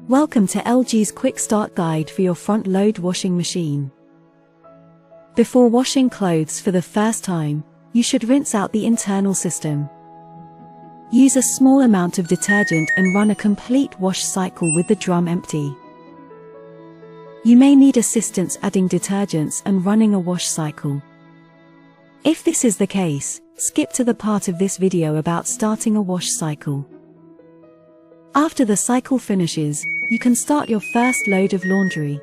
Welcome to LG's Quick Start Guide for your front-load washing machine. Before washing clothes for the first time, you should rinse out the internal system. Use a small amount of detergent and run a complete wash cycle with the drum empty. You may need assistance adding detergents and running a wash cycle. If this is the case, skip to the part of this video about starting a wash cycle. After the cycle finishes, you can start your first load of laundry.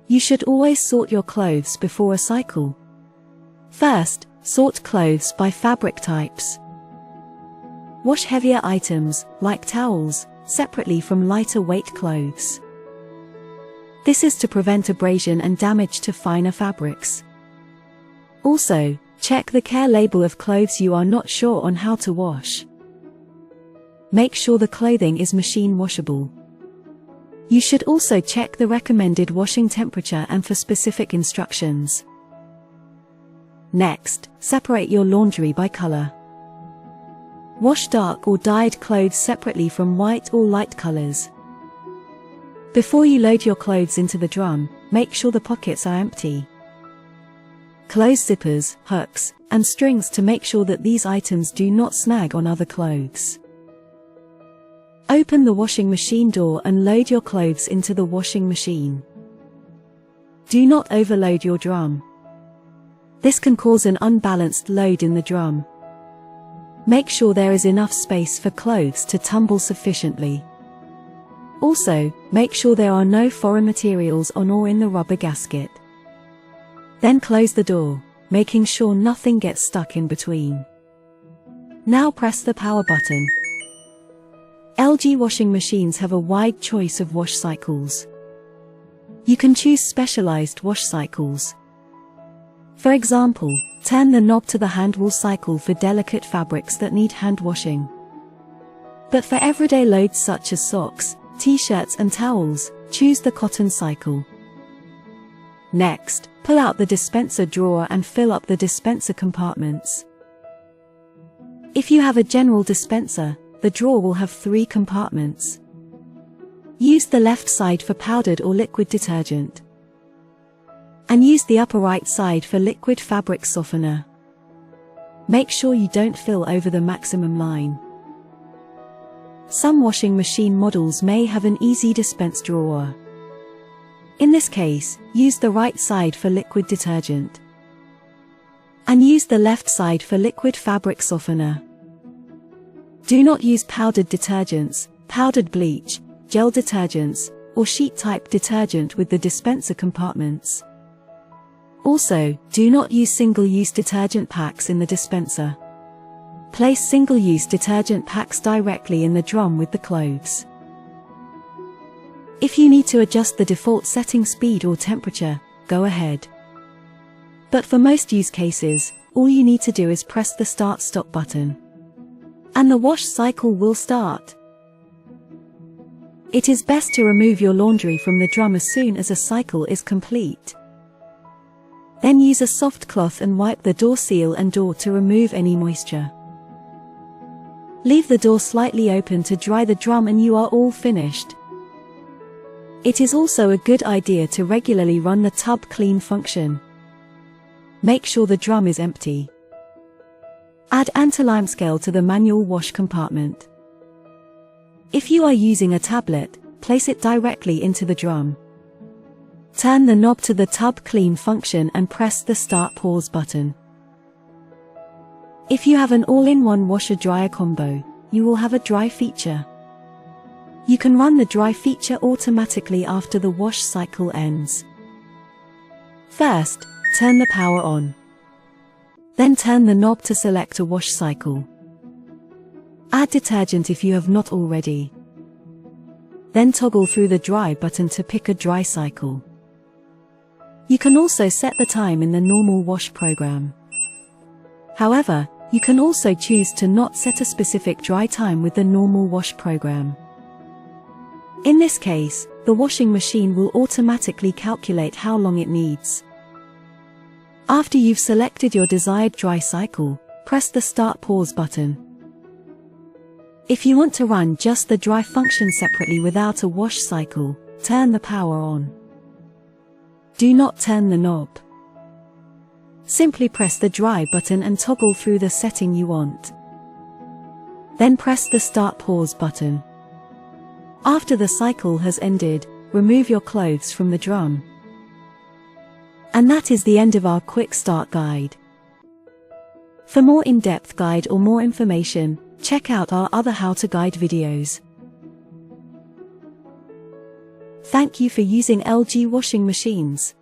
You should always sort your clothes before a cycle. First, sort clothes by fabric types. Wash heavier items, like towels, separately from lighter weight clothes. This is to prevent abrasion and damage to finer fabrics. Also, check the care label of clothes you are not sure on how to wash. Make sure the clothing is machine washable. You should also check the recommended washing temperature and for specific instructions. Next, separate your laundry by color. Wash dark or dyed clothes separately from white or light colors. Before you load your clothes into the drum, make sure the pockets are empty. Close zippers, hooks, and strings to make sure that these items do not snag on other clothes. Open the washing machine door and load your clothes into the washing machine. Do not overload your drum. This can cause an unbalanced load in the drum. Make sure there is enough space for clothes to tumble sufficiently. Also, make sure there are no foreign materials on or in the rubber gasket. Then close the door, making sure nothing gets stuck in between. Now press the power button. LG washing machines have a wide choice of wash cycles. You can choose specialized wash cycles. For example, turn the knob to the hand wool cycle for delicate fabrics that need hand washing. But for everyday loads such as socks, t-shirts and towels, choose the cotton cycle. Next, pull out the dispenser drawer and fill up the dispenser compartments. If you have a general dispenser, the drawer will have 3 compartments. Use the left side for powdered or liquid detergent. And use the upper right side for liquid fabric softener. Make sure you don't fill over the maximum line. Some washing machine models may have an easy dispense drawer. In this case, use the right side for liquid detergent. And use the left side for liquid fabric softener. Do not use powdered detergents, powdered bleach, gel detergents, or sheet-type detergent with the dispenser compartments. Also, do not use single-use detergent packs in the dispenser. Place single-use detergent packs directly in the drum with the clothes. If you need to adjust the default setting speed or temperature, go ahead. But for most use cases, all you need to do is press the Start-Stop button. And the wash cycle will start. It is best to remove your laundry from the drum as soon as a cycle is complete. Then use a soft cloth and wipe the door seal and door to remove any moisture. Leave the door slightly open to dry the drum and you are all finished. It is also a good idea to regularly run the tub clean function. Make sure the drum is empty. Add anti-lime scale to the manual wash compartment. If you are using a tablet, place it directly into the drum. Turn the knob to the tub clean function and press the Start-Pause button. If you have an all-in-one washer-dryer combo, you will have a dry feature. You can run the dry feature automatically after the wash cycle ends. First, turn the power on. Then turn the knob to select a wash cycle. Add detergent if you have not already. Then toggle through the dry button to pick a dry cycle. You can also set the time in the normal wash program. However, you can also choose to not set a specific dry time with the normal wash program. In this case, the washing machine will automatically calculate how long it needs. After you've selected your desired dry cycle, press the Start-Pause button. If you want to run just the dry function separately without a wash cycle, turn the power on. Do not turn the knob. Simply press the dry button and toggle through the setting you want. Then press the start pause button. After the cycle has ended, remove your clothes from the drum. And that is the end of our quick start guide. For more in-depth guide or more information, check out our other how-to guide videos. Thank you for using LG washing machines.